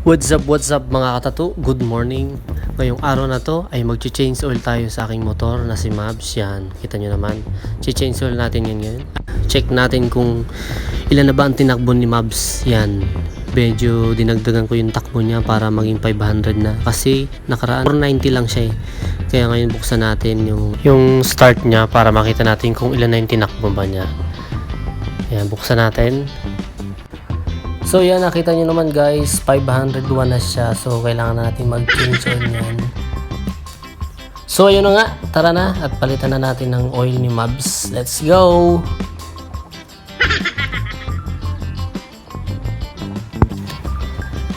What's up mga katato? Good morning. Ngayong araw na to ay mag-change oil tayo sa aking motor na si Mavs. Yan, kita nyo naman. Change oil natin yan ngayon. Check natin kung ilan na ba ang tinakbo ni Mavs. Yan, medyo dinagdagan ko yung takbo niya para maging 500 na. Kasi nakaraan 490 lang siya eh. Kaya ngayon buksan natin yung start niya para makita natin kung ilan na yung tinakbo ba niya. Yan, buksan natin. So yan, nakita nyo naman guys, 501 na siya. So kailangan natin mag-change oil yan. So ayun na nga, tara na at palitan na natin ng oil ni Mavs. Let's go!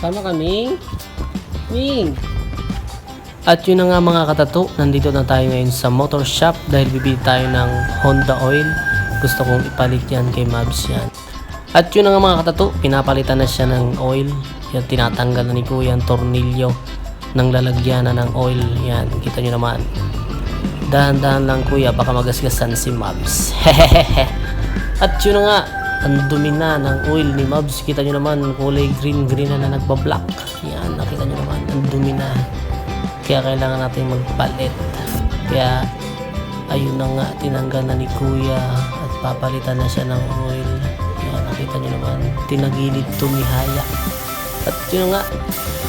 Tama ka, Ming? Ming! At yun na nga mga katato, nandito na tayo ngayon sa motor shop dahil bibili tayo ng Honda oil. Gusto kong ipalit yan kay Mavs yan. At yun na nga mga katato, pinapalitan na siya ng oil. Yan, tinatanggal na ni Kuya ang tornilyo ng lalagyan na ng oil. Yan, kita nyo naman. Dahan-dahan lang Kuya, baka magasgasan si Mavs. At yun na nga, ang dumi na ng oil ni Mavs. Kita nyo naman, kulay green na nagbablock. Yan, nakita nyo naman, ang dumi na. Kaya kailangan natin magpalit. Kaya, ayun na nga, tinanggal na ni Kuya at papalitan na siya ng oil. Nakita nyo naman, tinagilid tumihaya. At yun nga,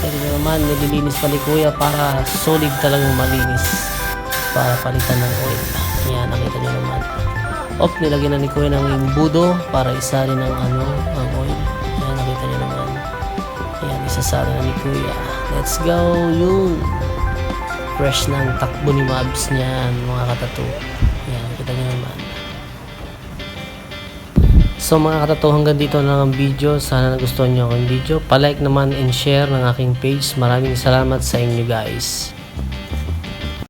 ito naman, nililinis pa ni Kuya para solid talagang malinis para palitan ng oil. Yan, nakita nyo naman. Nilagyan na ni Kuya ng imbudo para isali ng ang oil. Yan, nakita nyo naman. Yan, isasali na ni Kuya. Let's go, yun. Fresh ng takbo ni Mavs niyan, mga katato. Yan, nakita nyo naman. So mga katato, hanggang dito na ang video. Sana nagustuhan nyo akong video. Palike naman and share ng aking page. Maraming salamat sa inyo guys.